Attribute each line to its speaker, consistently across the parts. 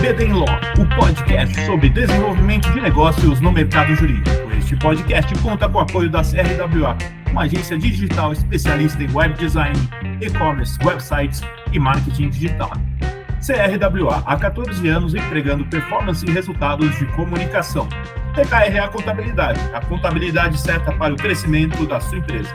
Speaker 1: BD Law, o podcast sobre desenvolvimento de negócios no mercado jurídico. Este podcast conta com o apoio da CRWA, uma agência digital especialista em web design, e-commerce, websites e marketing digital. CRWA, há 14 anos empregando performance e resultados de comunicação. TKRA Contabilidade, a contabilidade certa para o crescimento da sua empresa.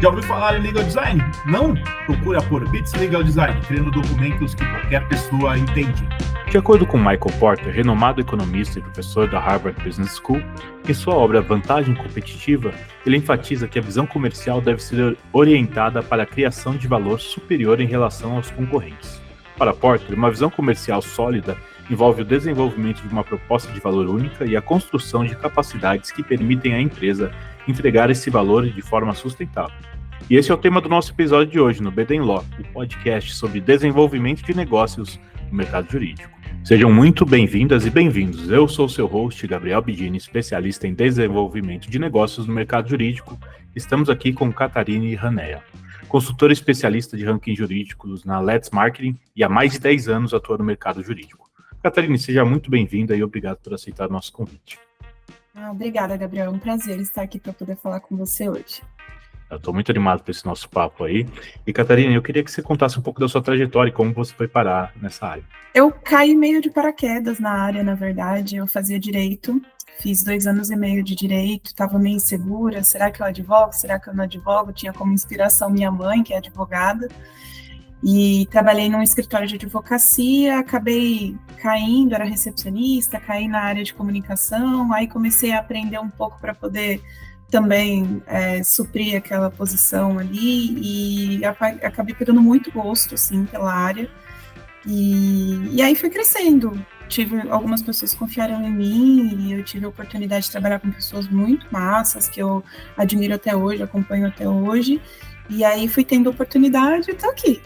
Speaker 1: Já ouviu falar em Legal Design? Não? Procura por Bits Legal Design, criando documentos que qualquer pessoa entende.
Speaker 2: De acordo com Michael Porter, renomado economista e professor da Harvard Business School, em sua obra Vantagem Competitiva, ele enfatiza que a visão comercial deve ser orientada para a criação de valor superior em relação aos concorrentes. Para Porter, uma visão comercial sólida envolve o desenvolvimento de uma proposta de valor única e a construção de capacidades que permitem à empresa entregar esse valor de forma sustentável. E esse é o tema do nosso episódio de hoje no BD Law, o podcast sobre desenvolvimento de negócios no mercado jurídico. Sejam muito bem-vindas e bem-vindos. Eu sou o seu host, Gabriel Bidini, especialista em desenvolvimento de negócios no mercado jurídico. Estamos aqui com Catarine Ranea, consultora especialista de rankings jurídicos na Let's Marketing e há mais de 10 anos atua no mercado jurídico. Catarine, seja muito bem-vinda e obrigado por aceitar o nosso convite.
Speaker 3: Obrigada, Gabriel. É um prazer estar aqui para poder falar com você hoje.
Speaker 2: Eu estou muito animado por esse nosso papo aí. E, Catarina, eu queria que você contasse um pouco da sua trajetória e como você foi parar nessa área.
Speaker 3: Eu caí meio de paraquedas na área, na verdade. Eu fazia direito, fiz 2 anos e meio de direito, estava meio insegura. Será que eu advogo? Será que eu não advogo? Tinha como inspiração minha mãe, que é advogada. E trabalhei num escritório de advocacia, acabei caindo, era recepcionista, caí na área de comunicação, aí comecei a aprender um pouco para poder também suprir aquela posição ali, e acabei pegando muito gosto, assim, pela área, e aí foi crescendo. Tive algumas pessoas que confiaram em mim, e eu tive a oportunidade de trabalhar com pessoas muito massas, que eu admiro até hoje, acompanho até hoje, e aí fui tendo oportunidade e tô aqui.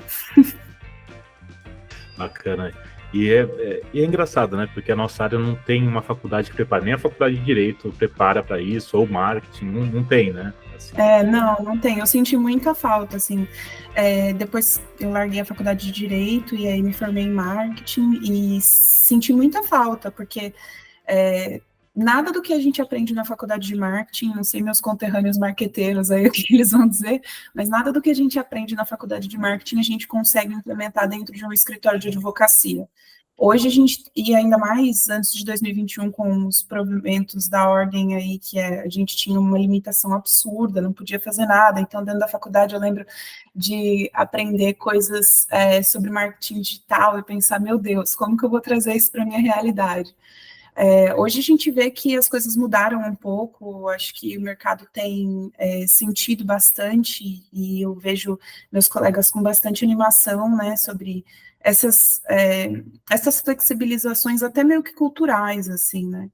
Speaker 2: Bacana. E é engraçado, né? Porque a nossa área não tem uma faculdade que prepara, nem a faculdade de Direito prepara para isso, ou marketing, não tem, né? Assim.
Speaker 3: Não tem. Eu senti muita falta, assim. Depois eu larguei a faculdade de Direito e aí me formei em Marketing e senti muita falta, porque nada do que a gente aprende na faculdade de Marketing, não sei meus conterrâneos marqueteiros aí o que eles vão dizer, mas nada do que a gente aprende na faculdade de Marketing a gente consegue implementar dentro de um escritório de advocacia. Hoje a gente, e ainda mais antes de 2021, com os provimentos da ordem aí, que a gente tinha uma limitação absurda, não podia fazer nada, então dentro da faculdade eu lembro de aprender coisas sobre marketing digital e pensar, meu Deus, como que eu vou trazer isso para a minha realidade? Hoje a gente vê que as coisas mudaram um pouco, acho que o mercado tem sentido bastante, e eu vejo meus colegas com bastante animação, né, sobre essas flexibilizações até meio que culturais, assim, né,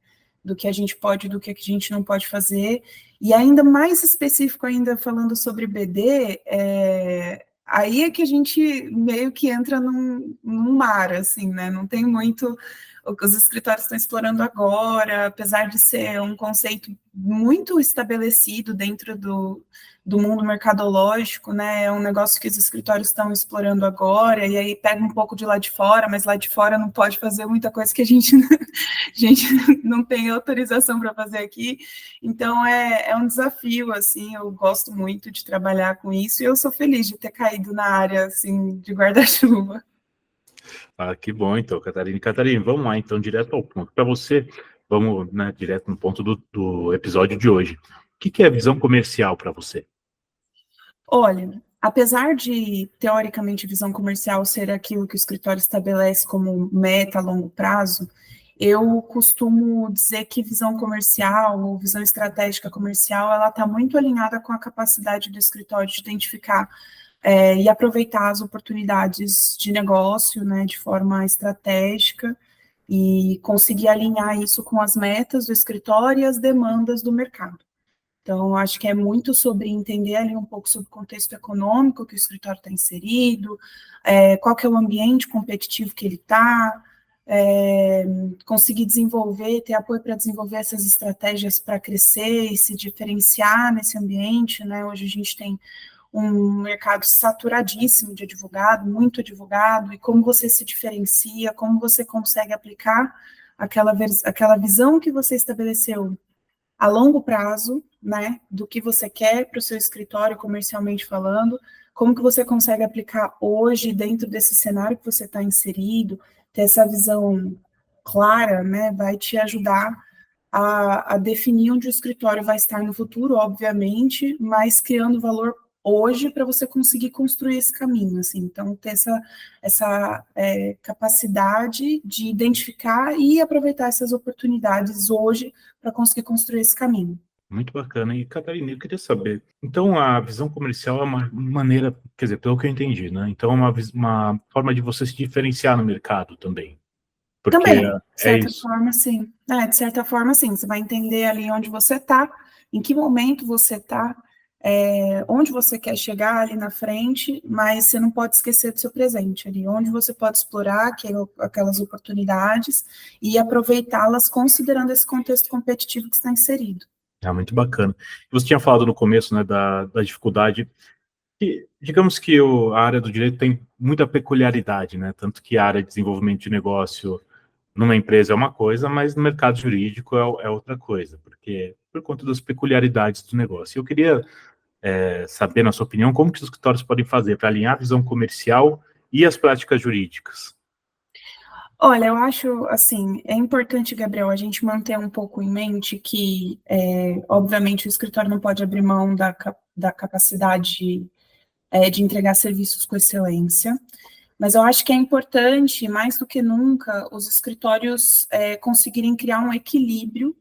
Speaker 3: do que a gente pode e do que a gente não pode fazer, e ainda mais específico ainda falando sobre BD, aí é que a gente meio que entra num mar, assim, né, não tem muito o que os escritórios estão explorando agora, apesar de ser um conceito muito estabelecido dentro do mundo mercadológico, né, é um negócio que os escritórios estão explorando agora, e aí pega um pouco de lá de fora, mas lá de fora não pode fazer muita coisa que a gente não tem autorização para fazer aqui, então é um desafio, assim, eu gosto muito de trabalhar com isso, e eu sou feliz de ter caído na área, assim, de guarda-chuva.
Speaker 2: Ah, que bom, então, Catarina. Catarina, vamos lá, então, direto ao ponto. Para você, vamos, né, direto no ponto do episódio de hoje. O que é a visão comercial para você?
Speaker 3: Olha, apesar de, teoricamente, visão comercial ser aquilo que o escritório estabelece como meta a longo prazo, eu costumo dizer que visão comercial ou visão estratégica comercial, ela está muito alinhada com a capacidade do escritório de identificar e aproveitar as oportunidades de negócio, né, de forma estratégica e conseguir alinhar isso com as metas do escritório e as demandas do mercado. Então, acho que é muito sobre entender ali um pouco sobre o contexto econômico que o escritório está inserido, qual que é o ambiente competitivo que ele está, conseguir desenvolver, ter apoio para desenvolver essas estratégias para crescer e se diferenciar nesse ambiente, né? Hoje a gente tem um mercado saturadíssimo de advogado, muito advogado, e como você se diferencia, como você consegue aplicar aquela visão que você estabeleceu a longo prazo, né, do que você quer para o seu escritório, comercialmente falando, como que você consegue aplicar hoje dentro desse cenário que você está inserido, ter essa visão clara, né, vai te ajudar a definir onde o escritório vai estar no futuro, obviamente, mas criando valor hoje para você conseguir construir esse caminho, assim. Então, ter essa capacidade de identificar e aproveitar essas oportunidades hoje para conseguir construir esse caminho.
Speaker 2: Muito bacana. E, Catarina, eu queria saber, então a visão comercial é uma maneira, quer dizer, pelo que eu entendi, né? Então é uma forma de você se diferenciar no mercado também. Porque
Speaker 3: Também, de
Speaker 2: é
Speaker 3: certa
Speaker 2: isso.
Speaker 3: forma, sim. De certa forma, sim. Você vai entender ali onde você está, em que momento você está, onde você quer chegar ali na frente, mas você não pode esquecer do seu presente ali, onde você pode explorar aquelas oportunidades e aproveitá-las considerando esse contexto competitivo que está inserido.
Speaker 2: É muito bacana. Você tinha falado no começo, né, da dificuldade, que, digamos que a área do direito tem muita peculiaridade, né? Tanto que a área de desenvolvimento de negócio numa empresa é uma coisa, mas no mercado jurídico é outra coisa, porque por conta das peculiaridades do negócio. Eu queria saber, na sua opinião, como que os escritórios podem fazer para alinhar a visão comercial e as práticas jurídicas.
Speaker 3: Olha, eu acho, assim, é importante, Gabriel, a gente manter um pouco em mente que, obviamente, o escritório não pode abrir mão da capacidade de entregar serviços com excelência, mas eu acho que é importante, mais do que nunca, os escritórios conseguirem criar um equilíbrio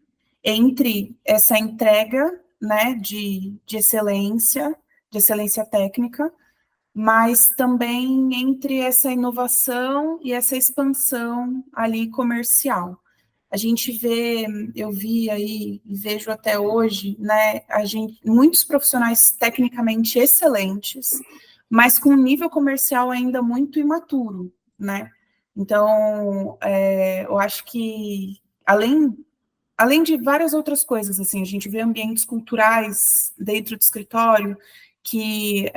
Speaker 3: entre essa entrega, né, de excelência técnica, mas também entre essa inovação e essa expansão ali comercial. A gente vê, eu vi aí e vejo até hoje, né, muitos profissionais tecnicamente excelentes, mas com um nível comercial ainda muito imaturo, né? Então, eu acho que além de várias outras coisas, assim, a gente vê ambientes culturais dentro do escritório que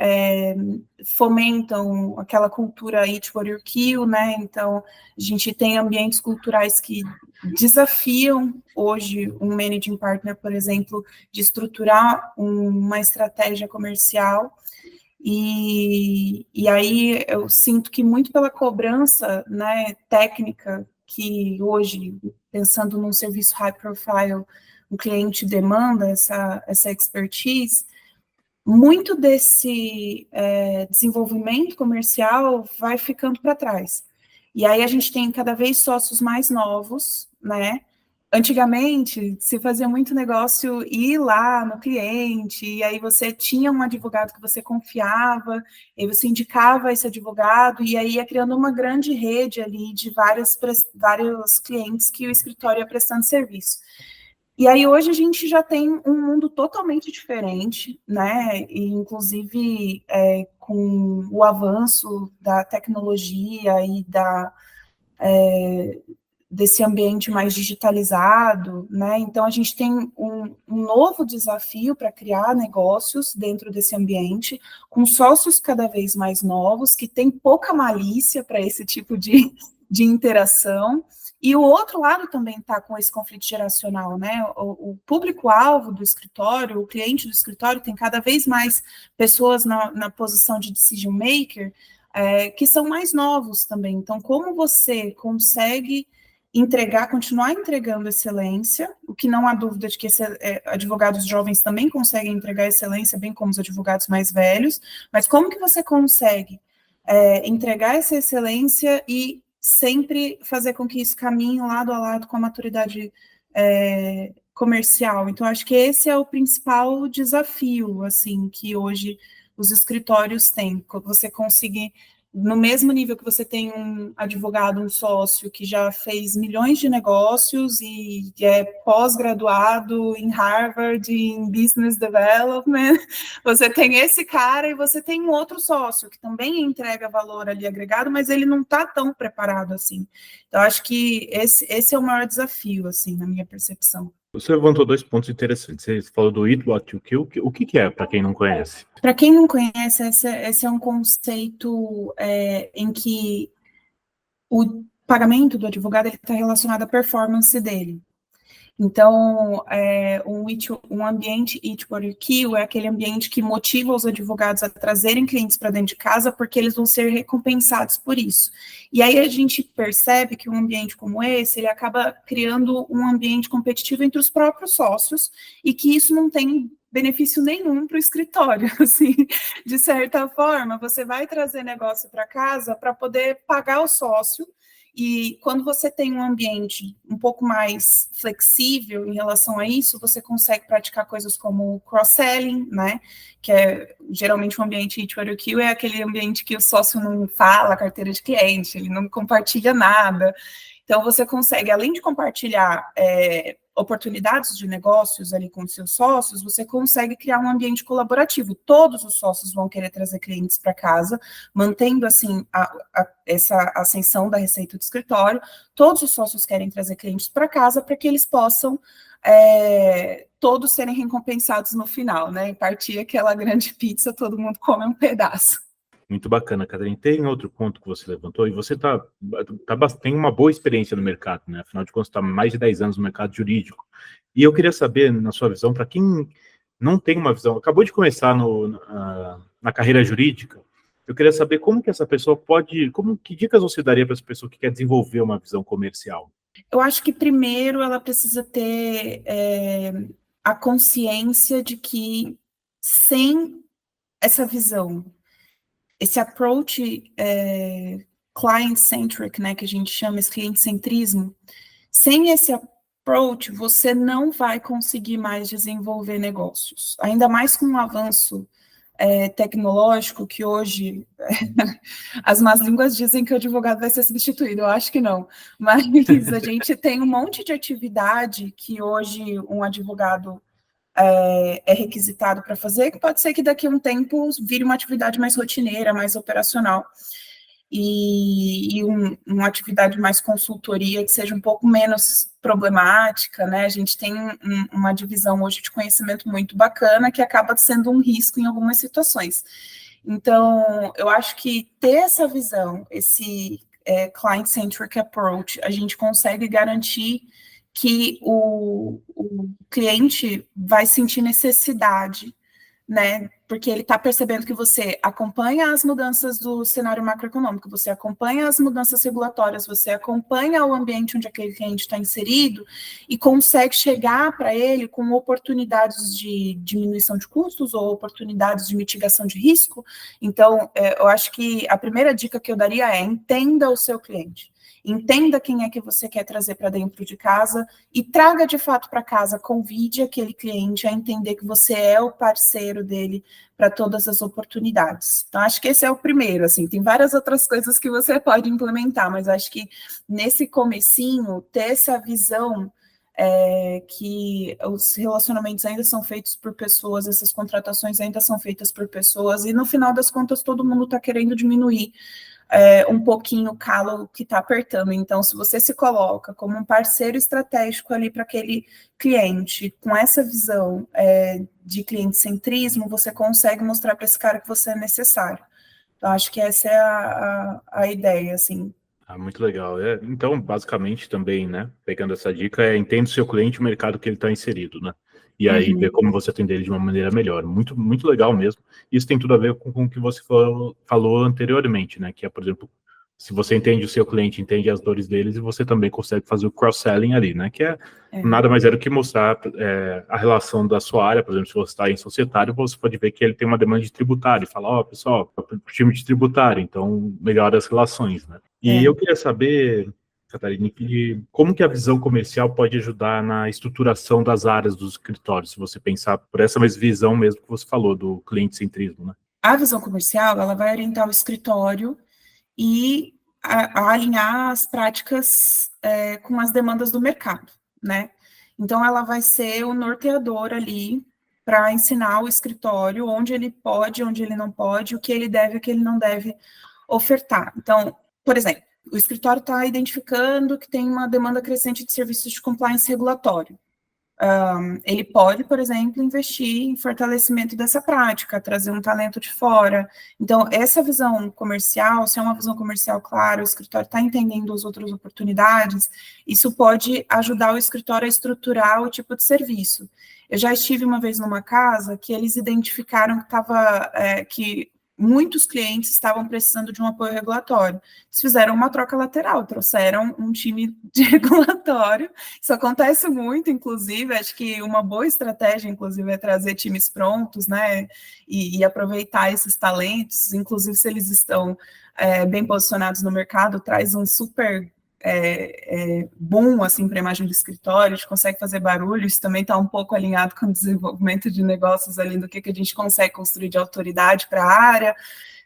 Speaker 3: fomentam aquela cultura eat what you kill, né? Então, a gente tem ambientes culturais que desafiam hoje um managing partner, por exemplo, de estruturar uma estratégia comercial. E aí eu sinto que muito pela cobrança, né, técnica que hoje, pensando num serviço high profile, o cliente demanda essa expertise, muito desse desenvolvimento comercial vai ficando para trás. E aí a gente tem cada vez sócios mais novos, né? Antigamente, se fazia muito negócio ir lá no cliente, e aí você tinha um advogado que você confiava, e você indicava esse advogado, e aí ia criando uma grande rede ali de vários clientes que o escritório ia prestando serviço. E aí hoje a gente já tem um mundo totalmente diferente, né? E inclusive com o avanço da tecnologia e desse ambiente mais digitalizado, né? Então a gente tem um novo desafio para criar negócios dentro desse ambiente, com sócios cada vez mais novos, que têm pouca malícia para esse tipo de interação. E o outro lado também está com esse conflito geracional, né? O público-alvo do escritório, o cliente do escritório, tem cada vez mais pessoas na posição de decision maker que são mais novos também. Então, como você consegue continuar entregando excelência, o que não há dúvida de que advogados jovens também conseguem entregar excelência, bem como os advogados mais velhos, mas como que você consegue entregar essa excelência e sempre fazer com que isso caminhe lado a lado com a maturidade comercial? Então, acho que esse é o principal desafio, assim, que hoje os escritórios têm. Você conseguir, no mesmo nível que você tem um advogado, um sócio que já fez milhões de negócios e é pós-graduado em Harvard, em Business Development, você tem esse cara e você tem um outro sócio que também entrega valor ali agregado, mas ele não está tão preparado assim. Então, acho que esse é o maior desafio, assim, na minha percepção.
Speaker 2: Você levantou dois pontos interessantes. Você falou do Eat What You Kill. O que é, para quem não conhece?
Speaker 3: Para quem não conhece, esse é um conceito em que o pagamento do advogado está relacionado à performance dele. Então, um ambiente Eat What You Kill é aquele ambiente que motiva os advogados a trazerem clientes para dentro de casa porque eles vão ser recompensados por isso. E aí a gente percebe que um ambiente como esse, ele acaba criando um ambiente competitivo entre os próprios sócios e que isso não tem benefício nenhum para o escritório, assim, de certa forma, você vai trazer negócio para casa para poder pagar o sócio. E quando você tem um ambiente um pouco mais flexível em relação a isso, você consegue praticar coisas como cross-selling, né? Que é geralmente um ambiente Eat What You Kill, é aquele ambiente que o sócio não fala a carteira de cliente, ele não compartilha nada. Então, você consegue, além de compartilhar oportunidades de negócios ali com os seus sócios, você consegue criar um ambiente colaborativo. Todos os sócios vão querer trazer clientes para casa, mantendo, assim, essa ascensão da receita do escritório. Todos os sócios querem trazer clientes para casa para que eles possam todos serem recompensados no final, né? E partir aquela grande pizza, todo mundo come um pedaço.
Speaker 2: Muito bacana, Catarina. Tem outro ponto que você levantou, e você tem uma boa experiência no mercado, né? Afinal de contas, está há mais de 10 anos no mercado jurídico. E eu queria saber, na sua visão, para quem não tem uma visão, acabou de começar na carreira jurídica, eu queria saber como que essa pessoa que dicas você daria para essa pessoa que quer desenvolver uma visão comercial?
Speaker 3: Eu acho que primeiro ela precisa ter a consciência de que sem essa visão, esse approach client-centric, né, que a gente chama esse cliente-centrismo, sem esse approach, você não vai conseguir mais desenvolver negócios. Ainda mais com um avanço tecnológico, que hoje as más línguas dizem que o advogado vai ser substituído, eu acho que não. Mas a gente tem um monte de atividade que hoje um advogado é requisitado para fazer, que pode ser que daqui a um tempo vire uma atividade mais rotineira, mais operacional, e uma atividade mais consultoria, que seja um pouco menos problemática, né? A gente tem uma divisão hoje de conhecimento muito bacana, que acaba sendo um risco em algumas situações. Então, eu acho que ter essa visão, esse client-centric approach, a gente consegue garantir que o cliente vai sentir necessidade, né? Porque ele está percebendo que você acompanha as mudanças do cenário macroeconômico, você acompanha as mudanças regulatórias, você acompanha o ambiente onde aquele cliente está inserido e consegue chegar para ele com oportunidades de diminuição de custos ou oportunidades de mitigação de risco. Então, eu acho que a primeira dica que eu daria é: entenda o seu cliente. Entenda quem é que você quer trazer para dentro de casa e traga de fato para casa, convide aquele cliente a entender que você é o parceiro dele para todas as oportunidades. Então, acho que esse é o primeiro, assim, tem várias outras coisas que você pode implementar, mas acho que nesse comecinho, ter essa visão que os relacionamentos ainda são feitos por pessoas, essas contratações ainda são feitas por pessoas, e no final das contas todo mundo está querendo diminuir um pouquinho o calo que está apertando. Então, se você se coloca como um parceiro estratégico ali para aquele cliente, com essa visão de cliente-centrismo, você consegue mostrar para esse cara que você é necessário. Então, acho que essa é a ideia, assim.
Speaker 2: Muito legal. Então, basicamente também, né, pegando essa dica, entenda o seu cliente, o mercado que ele está inserido, né? E aí ver como você atender ele de uma maneira melhor. Muito, muito legal mesmo. Isso tem tudo a ver com o que você falou anteriormente, né? Que é, por exemplo, se você entende o seu cliente, entende as dores deles, e você também consegue fazer o cross-selling ali, né? Que nada mais é do que mostrar a relação da sua área. Por exemplo, se você está em societário, você pode ver que ele tem uma demanda de tributário, e falar, pessoal, time de tributário, então melhora as relações, né? E eu queria saber, Catarina, como que a visão comercial pode ajudar na estruturação das áreas dos escritórios, se você pensar por essa mesma visão mesmo que você falou, do cliente-centrismo, né?
Speaker 3: A visão comercial, ela vai orientar o escritório e a alinhar as práticas com as demandas do mercado, né? Então, ela vai ser o norteador ali para ensinar o escritório onde ele pode, onde ele não pode, o que ele deve e o que ele não deve ofertar. Então, por exemplo, o escritório está identificando que tem uma demanda crescente de serviços de compliance regulatório. ele pode, por exemplo, investir em fortalecimento dessa prática, trazer um talento de fora. Então, essa visão comercial, se é uma visão comercial clara, o escritório está entendendo as outras oportunidades, isso pode ajudar o escritório a estruturar o tipo de serviço. Eu já estive uma vez numa casa que eles identificaram que muitos clientes estavam precisando de um apoio regulatório. Eles fizeram uma troca lateral, trouxeram um time de regulatório. Isso acontece muito, inclusive, acho que uma boa estratégia, inclusive, é trazer times prontos, né, e aproveitar esses talentos, inclusive se eles estão bem posicionados no mercado, traz um super bom, assim, para a imagem do escritório, a gente consegue fazer barulho, isso também está um pouco alinhado com o desenvolvimento de negócios ali, do que a gente consegue construir de autoridade para a área.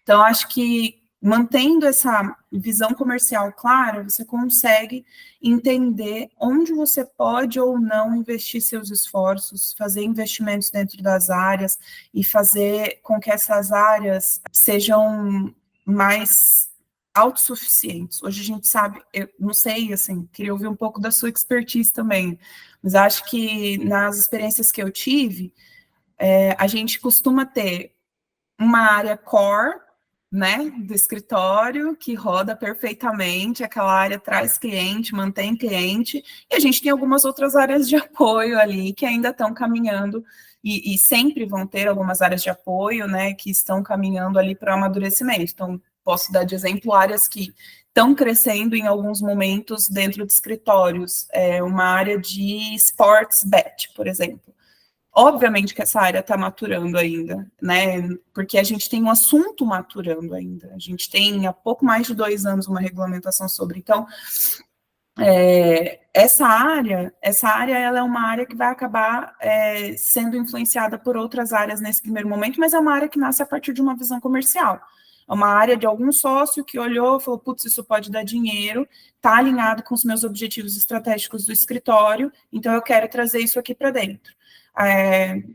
Speaker 3: Então, acho que mantendo essa visão comercial clara, você consegue entender onde você pode ou não investir seus esforços, fazer investimentos dentro das áreas e fazer com que essas áreas sejam mais autossuficientes. Hoje a gente sabe, eu não sei, assim, queria ouvir um pouco da sua expertise também, mas acho que nas experiências que eu tive, a gente costuma ter uma área core, né, do escritório, que roda perfeitamente, aquela área traz cliente, mantém cliente, e a gente tem algumas outras áreas de apoio ali, que ainda estão caminhando, e sempre vão ter algumas áreas de apoio, né, que estão caminhando ali para o amadurecimento. Então, posso dar de exemplo áreas que estão crescendo em alguns momentos dentro de escritórios, uma área de sports bet, por exemplo. Obviamente que essa área está maturando ainda, né? Porque a gente tem um assunto maturando ainda. A gente tem há pouco mais de 2 anos uma regulamentação sobre. Então, essa área ela é uma área que vai acabar sendo influenciada por outras áreas nesse primeiro momento, mas é uma área que nasce a partir de uma visão comercial. É uma área de algum sócio que olhou e falou, putz, isso pode dar dinheiro, está alinhado com os meus objetivos estratégicos do escritório, então eu quero trazer isso aqui para dentro.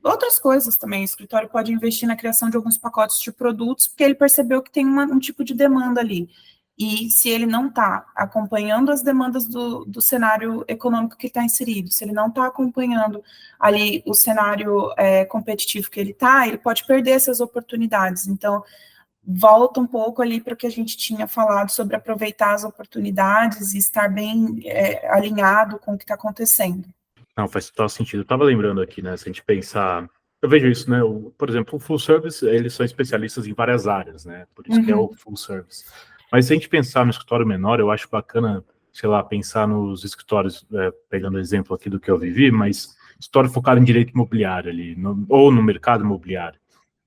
Speaker 3: Outras coisas também, o escritório pode investir na criação de alguns pacotes de produtos, porque ele percebeu que tem um tipo de demanda ali. E se ele não está acompanhando as demandas do cenário econômico que está inserido, se ele não está acompanhando ali o cenário competitivo que ele está, ele pode perder essas oportunidades. Então, volta um pouco ali para o que a gente tinha falado sobre aproveitar as oportunidades e estar bem alinhado com o que está acontecendo.
Speaker 2: Não, faz total sentido. Eu estava lembrando aqui, né, se a gente pensar... Eu vejo isso, né, por exemplo, o full service, eles são especialistas em várias áreas, né, por isso que é o full service. Mas se a gente pensar no escritório menor, eu acho bacana, sei lá, pensar nos escritórios, pegando o exemplo aqui do que eu vivi, mas escritório focado em direito imobiliário ali, ou no mercado imobiliário.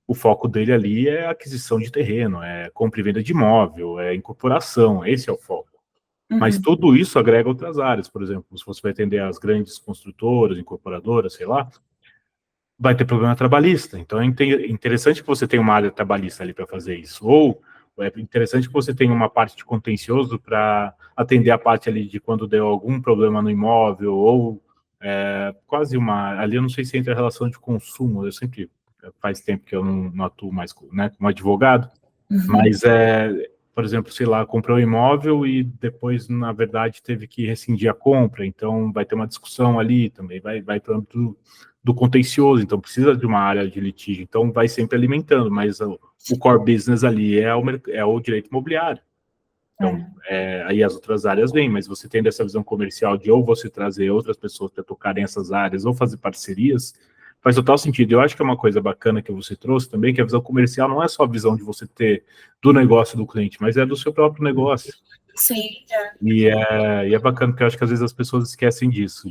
Speaker 2: O foco dele ali é aquisição de terreno, é compra e venda de imóvel, é incorporação, esse é o foco. Mas tudo isso agrega outras áreas, por exemplo, se você vai atender as grandes construtoras, incorporadoras, sei lá, vai ter problema trabalhista. Então é interessante que você tenha uma área trabalhista ali para fazer isso. Ou é interessante que você tenha uma parte de contencioso para atender a parte ali de quando deu algum problema no imóvel, ou quase uma... Ali eu não sei se entra a relação de consumo, eu sempre... Faz tempo que eu não atuo mais, né, como advogado, mas por exemplo, sei lá, comprou um imóvel e depois, na verdade, teve que rescindir a compra, então vai ter uma discussão ali também, vai para o âmbito do contencioso, então precisa de uma área de litígio, então vai sempre alimentando, mas o core business ali é o direito imobiliário. Então, aí as outras áreas vêm, mas você tendo essa visão comercial de ou você trazer outras pessoas para tocarem essas áreas ou fazer parcerias, faz total sentido. Eu acho que é uma coisa bacana que você trouxe também, que a visão comercial não é só a visão de você ter do negócio do cliente, mas é do seu próprio negócio.
Speaker 3: Sim.
Speaker 2: E é bacana, porque eu acho que às vezes as pessoas esquecem disso,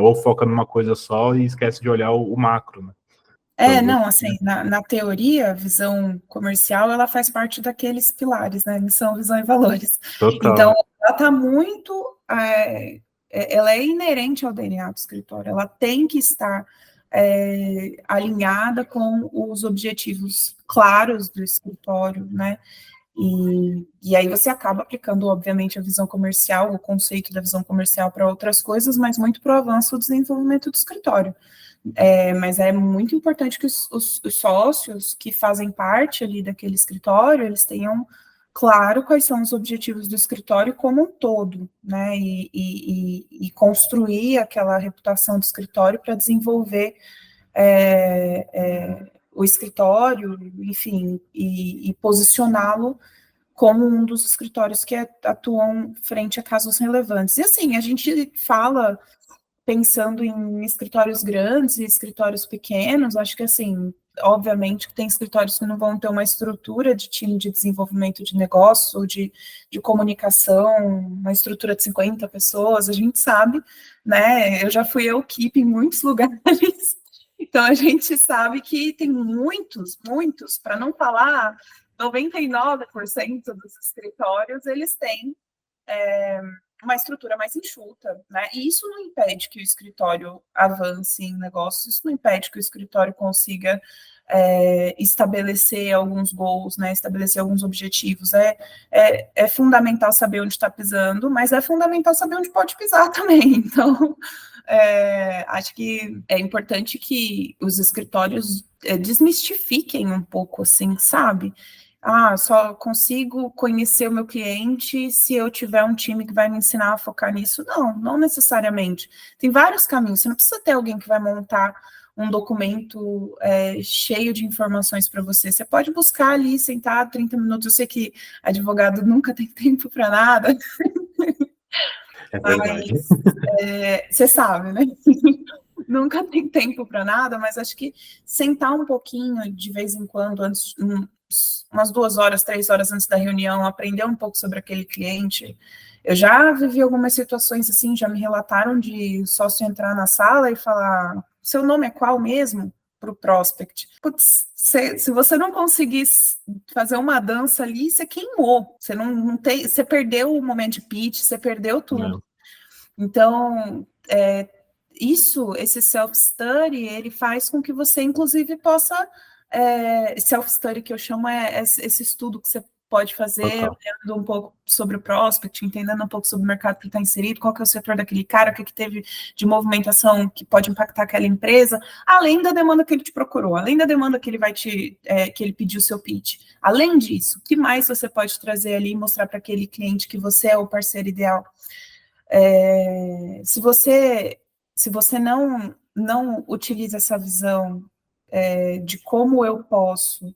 Speaker 2: ou foca numa coisa só e esquece de olhar o macro, né? Então,
Speaker 3: não, assim, na teoria, a visão comercial, ela faz parte daqueles pilares, né, missão, visão e valores.
Speaker 2: Total.
Speaker 3: Então, ela está muito, ela é inerente ao DNA do escritório, ela tem que estar alinhada com os objetivos claros do escritório, né, e aí você acaba aplicando, obviamente, a visão comercial, o conceito da visão comercial para outras coisas, mas muito para o avanço do desenvolvimento do escritório. Mas é muito importante que os sócios que fazem parte ali daquele escritório, eles tenham claro quais são os objetivos do escritório como um todo, né? E construir aquela reputação do escritório para desenvolver o escritório, enfim, e posicioná-lo como um dos escritórios que atuam frente a casos relevantes. E assim, a gente fala pensando em escritórios grandes e escritórios pequenos, acho que assim, obviamente que tem escritórios que não vão ter uma estrutura de time de desenvolvimento de negócio, de comunicação, uma estrutura de 50 pessoas, a gente sabe, né? Eu já fui equipe em muitos lugares, então a gente sabe que tem muitos, para não falar 99% dos escritórios, eles têm uma estrutura mais enxuta, né? E isso não impede que o escritório avance em negócios, isso não impede que o escritório consiga estabelecer alguns goals, né? Estabelecer alguns objetivos. É fundamental saber onde está pisando, mas é fundamental saber onde pode pisar também. Então, acho que é importante que os escritórios desmistifiquem um pouco, assim, sabe? Só consigo conhecer o meu cliente se eu tiver um time que vai me ensinar a focar nisso. Não necessariamente. Tem vários caminhos. Você não precisa ter alguém que vai montar um documento cheio de informações para você. Você pode buscar ali, sentar 30 minutos. Eu sei que advogado nunca tem tempo para nada.
Speaker 2: É verdade.
Speaker 3: Mas, você sabe, né? Nunca tem tempo para nada, mas acho que sentar um pouquinho de vez em quando, antes, umas 2 horas, 3 horas antes da reunião, aprender um pouco sobre aquele cliente. Eu já vivi algumas situações assim, já me relataram de sócio entrar na sala e falar: seu nome é qual mesmo? Para o prospect. Putz, se você não conseguir fazer uma dança ali, você queimou. Você não tem, você perdeu o momento de pitch, você perdeu tudo. Não. Então, esse self-study, ele faz com que você, inclusive, possa... self-study, que eu chamo, esse estudo que você pode fazer, olhando um pouco sobre o prospect, entendendo um pouco sobre o mercado que está inserido, qual que é o setor daquele cara, o que teve de movimentação que pode impactar aquela empresa, além da demanda que ele te procurou, além da demanda que ele vai que ele pediu o seu pitch. Além disso, o que mais você pode trazer ali e mostrar para aquele cliente que você é o parceiro ideal? Se você não utiliza essa visão de como eu posso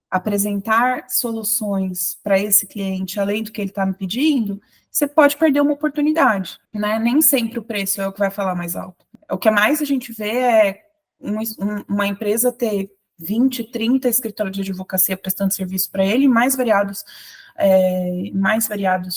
Speaker 3: apresentar soluções para esse cliente, além do que ele está me pedindo, você pode perder uma oportunidade, né? Nem sempre o preço é o que vai falar mais alto. O que mais a gente vê é uma empresa ter 20, 30 escritórios de advocacia prestando serviço para ele, mais variados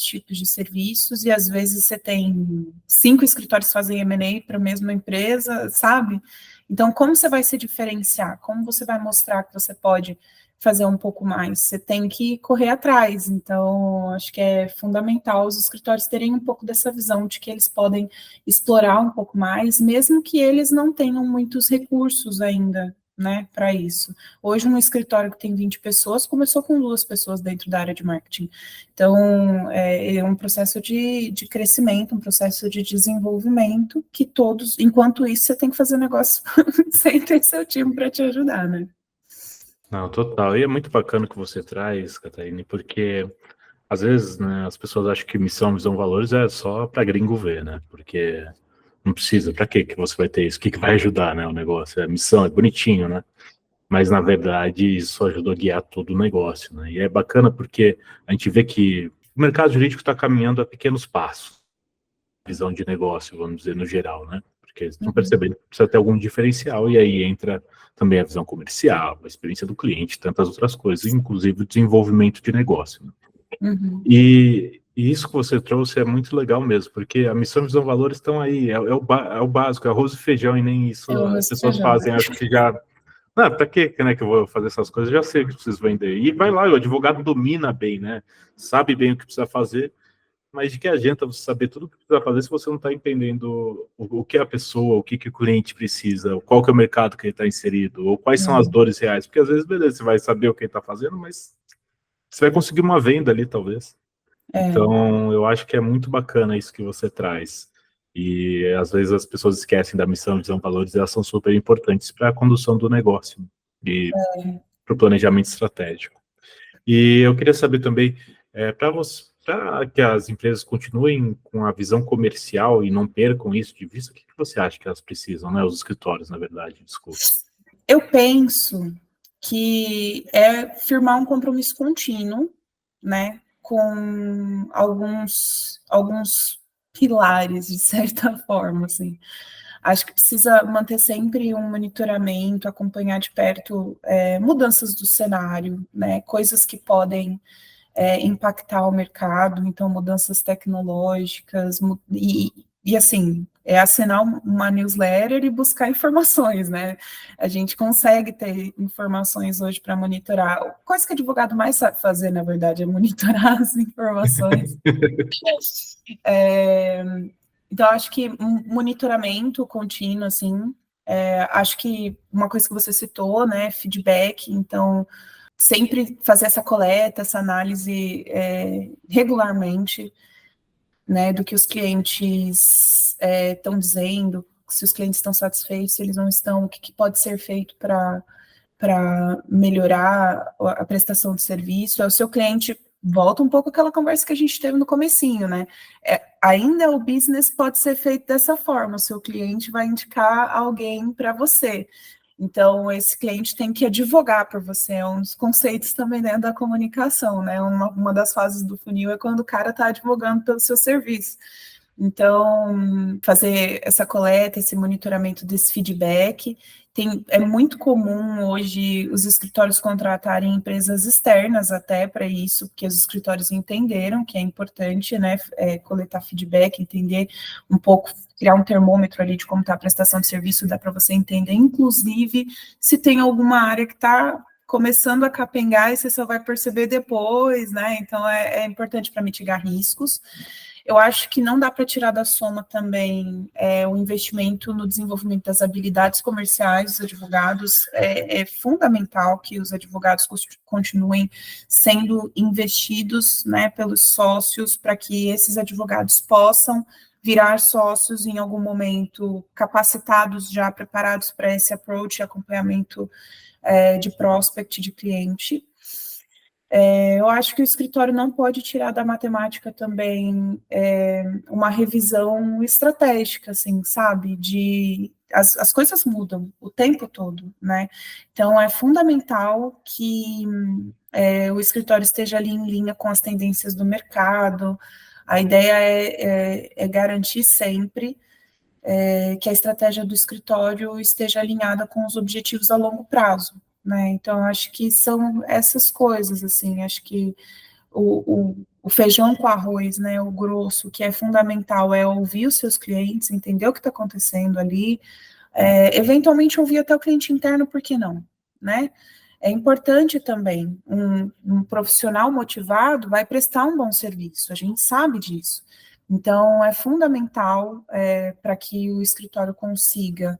Speaker 3: tipos de serviços, e às vezes você tem 5 escritórios que fazem M&A para a mesma empresa, sabe? Então, como você vai se diferenciar? Como você vai mostrar que você pode fazer um pouco mais? Você tem que correr atrás. Então, acho que é fundamental os escritórios terem um pouco dessa visão de que eles podem explorar um pouco mais, mesmo que eles não tenham muitos recursos ainda, né, para isso. Hoje, um escritório que tem 20 pessoas, começou com 2 pessoas dentro da área de marketing. Então, é um processo de crescimento, um processo de desenvolvimento, que todos, enquanto isso, você tem que fazer negócio sem ter seu time para te ajudar, né?
Speaker 2: Não, total. E é muito bacana o que você traz, Catarina, porque às vezes, né, as pessoas acham que missão, visão, valores é só para gringo ver, né? Porque não precisa, para que você vai ter isso? O que vai ajudar, né, o negócio? A missão é bonitinho, né? Mas, na verdade, isso ajudou a guiar todo o negócio, né? E é bacana porque a gente vê que o mercado jurídico está caminhando a pequenos passos, visão de negócio, vamos dizer, no geral, né? Porque eles estão percebendo que precisa ter algum diferencial, e aí entra também a visão comercial, a experiência do cliente, tantas outras coisas, inclusive o desenvolvimento de negócio, né? E isso que você trouxe é muito legal mesmo, porque a missão, visão, valores estão aí, é o básico, é arroz e feijão, e nem isso as pessoas fazem, acho que já... Não, pra que, né, que eu vou fazer essas coisas? Eu já sei o que preciso vender. E vai lá, o advogado domina bem, né? Sabe bem o que precisa fazer, mas de que adianta você saber tudo o que precisa fazer se você não está entendendo o que é a pessoa, o que o cliente precisa, qual que é o mercado que ele está inserido, ou quais são as dores reais. Porque às vezes, beleza, você vai saber o que ele está fazendo, mas você vai conseguir uma venda ali, talvez. Então, eu acho que é muito bacana isso que você traz. E às vezes as pessoas esquecem da missão, visão, valores, elas são super importantes para a condução do negócio e para o planejamento estratégico. E eu queria saber também, Para que as empresas continuem com a visão comercial e não percam isso de vista, o que você acha que elas precisam, né? Os escritórios, na verdade, desculpa.
Speaker 3: Eu penso que é firmar um compromisso contínuo, né, com alguns pilares, de certa forma, assim. Acho que precisa manter sempre um monitoramento, acompanhar de perto mudanças do cenário, né, coisas que podem impactar o mercado, então mudanças tecnológicas, e assim, assinar uma newsletter e buscar informações, né? A gente consegue ter informações hoje para monitorar. Coisa que o advogado mais sabe fazer, na verdade, é monitorar as informações. Então, acho que um monitoramento contínuo, assim, acho que uma coisa que você citou, né, feedback, então sempre fazer essa coleta, essa análise regularmente, né, do que os clientes estão dizendo, se os clientes estão satisfeitos, se eles não estão, o que pode ser feito para melhorar a prestação de serviço. O seu cliente, volta um pouco àquela conversa que a gente teve no comecinho, né? Ainda o business pode ser feito dessa forma, o seu cliente vai indicar alguém para você. Então, esse cliente tem que advogar por você, é um dos conceitos também dentro da comunicação, né? Uma das fases do funil é quando o cara está advogando pelo seu serviço. Então, fazer essa coleta, esse monitoramento desse feedback, é muito comum hoje os escritórios contratarem empresas externas até para isso, porque os escritórios entenderam que é importante, né, coletar feedback, entender um pouco, criar um termômetro ali de como está a prestação de serviço, dá para você entender, inclusive, se tem alguma área que está começando a capengar e você só vai perceber depois, né, então é importante para mitigar riscos. Eu acho que não dá para tirar da soma também o investimento no desenvolvimento das habilidades comerciais dos advogados. É fundamental que os advogados continuem sendo investidos, né, pelos sócios, para que esses advogados possam virar sócios em algum momento, capacitados já, preparados para esse approach, acompanhamento de prospect, de cliente. Eu acho que o escritório não pode tirar da matemática também uma revisão estratégica, assim, sabe? As coisas mudam o tempo todo, né? Então, é fundamental que o escritório esteja ali em linha com as tendências do mercado. A ideia é garantir sempre que a estratégia do escritório esteja alinhada com os objetivos a longo prazo, né? Então, acho que são essas coisas, assim, acho que o feijão com arroz, né, o grosso, que é fundamental, é ouvir os seus clientes, entender o que está acontecendo ali, eventualmente ouvir até o cliente interno, por que não, né? É importante também, um profissional motivado vai prestar um bom serviço, a gente sabe disso. Então, é fundamental para que o escritório consiga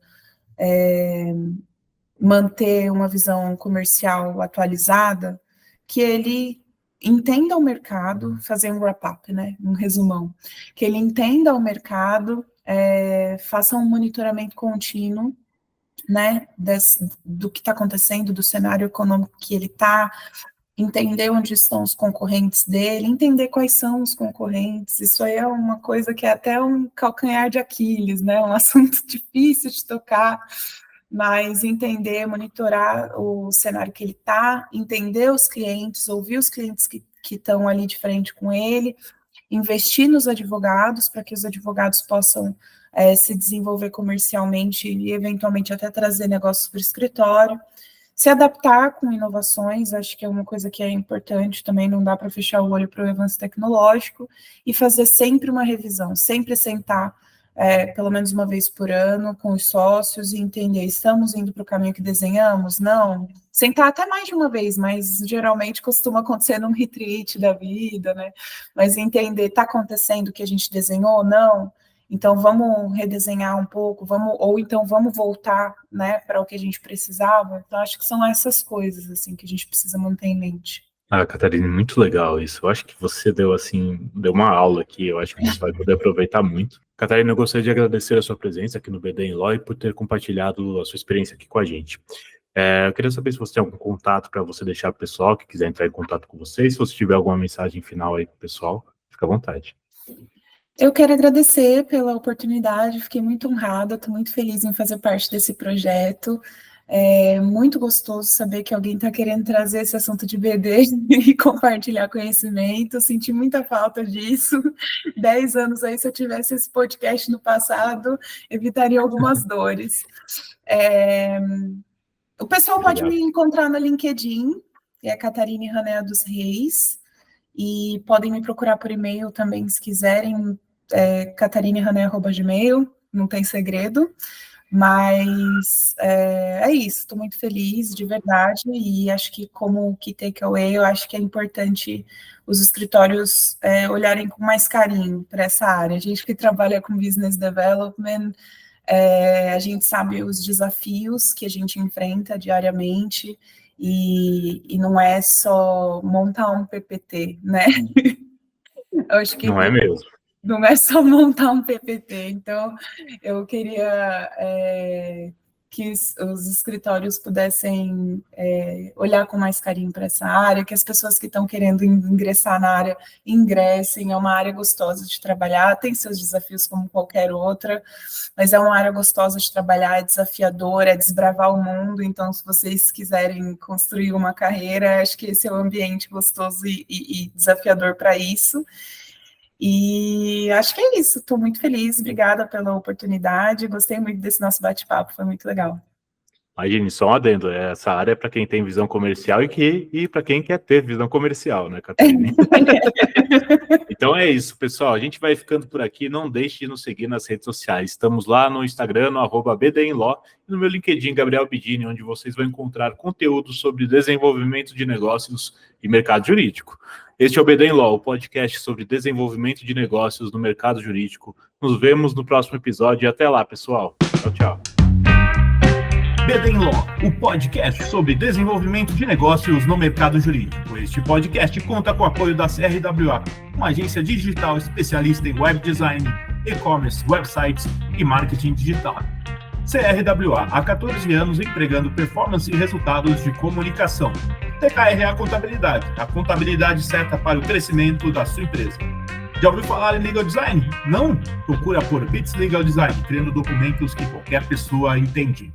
Speaker 3: manter uma visão comercial atualizada, que ele entenda o mercado, fazer um wrap-up, né, um resumão, que ele entenda o mercado, faça um monitoramento contínuo, né, do que está acontecendo, do cenário econômico que ele está, entender onde estão os concorrentes dele, entender quais são os concorrentes, isso aí é uma coisa que é até um calcanhar de Aquiles, né, um assunto difícil de tocar, mas entender, monitorar o cenário que ele está, entender os clientes, ouvir os clientes que estão ali de frente com ele, investir nos advogados, para que os advogados possam se desenvolver comercialmente e, eventualmente, até trazer negócios para o escritório, se adaptar com inovações, acho que é uma coisa que é importante também, não dá para fechar o olho para o avanço tecnológico, e fazer sempre uma revisão, sempre sentar pelo menos uma vez por ano com os sócios e entender, estamos indo para o caminho que desenhamos? Não. Sentar até mais de uma vez, mas geralmente costuma acontecer num retreat da vida, né? Mas entender, está acontecendo o que a gente desenhou? Não. Então, vamos redesenhar um pouco, ou então vamos voltar, né, para o que a gente precisava. Então, acho que são essas coisas, assim, que a gente precisa manter em mente.
Speaker 2: Catarina, muito legal isso. Eu acho que você deu uma aula aqui, eu acho que você vai poder aproveitar muito. Catarina, eu gostaria de agradecer a sua presença aqui no BD em Law e por ter compartilhado a sua experiência aqui com a gente. Eu queria saber se você tem algum contato para você deixar para o pessoal que quiser entrar em contato com você. Se você tiver alguma mensagem final aí para o pessoal, fica à vontade.
Speaker 3: Eu quero agradecer pela oportunidade, fiquei muito honrada, estou muito feliz em fazer parte desse projeto. É muito gostoso saber que alguém está querendo trazer esse assunto de BD e compartilhar conhecimento. Senti muita falta disso. 10 anos aí, se eu tivesse esse podcast no passado, evitaria algumas dores. O pessoal pode me encontrar no LinkedIn, que é Catarine Ranéa dos Reis, e podem me procurar por e-mail também, se quiserem, catarineranea@gmail, não tem segredo. Mas é isso, estou muito feliz, de verdade, e acho que como Key Takeaway, eu acho que é importante os escritórios olharem com mais carinho para essa área. A gente que trabalha com Business Development, a gente sabe os desafios que a gente enfrenta diariamente, e não é só montar um PPT, né? Eu acho que
Speaker 2: não é mesmo.
Speaker 3: Não é só montar um PPT. Então, eu queria que os escritórios pudessem olhar com mais carinho para essa área, que as pessoas que estão querendo ingressar na área ingressem. É uma área gostosa de trabalhar, tem seus desafios como qualquer outra, mas é uma área gostosa de trabalhar, é desafiadora, é desbravar o mundo. Então, se vocês quiserem construir uma carreira, acho que esse é o ambiente gostoso e desafiador para isso. E acho que é isso, estou muito feliz, obrigada pela oportunidade, gostei muito desse nosso bate-papo, foi muito legal.
Speaker 2: Imagine, só um adendo, essa área é para quem tem visão comercial e para quem quer ter visão comercial, né, Catarina? Então é isso, pessoal, a gente vai ficando por aqui, não deixe de nos seguir nas redes sociais, estamos lá no Instagram, no @BDinLaw, e no meu LinkedIn, Gabriel Bidini, onde vocês vão encontrar conteúdo sobre desenvolvimento de negócios e mercado jurídico. Este é o BD Law, o podcast sobre desenvolvimento de negócios no mercado jurídico. Nos vemos no próximo episódio e até lá, pessoal. Tchau, tchau.
Speaker 1: BD Law, o podcast sobre desenvolvimento de negócios no mercado jurídico. Este podcast conta com o apoio da CRWA, uma agência digital especialista em web design, e-commerce, websites e marketing digital. CRWA, há 14 anos empregando performance e resultados de comunicação. TKRA Contabilidade, a contabilidade certa para o crescimento da sua empresa. Já ouviu falar em Legal Design? Não? Procura por Bits Legal Design, criando documentos que qualquer pessoa entende.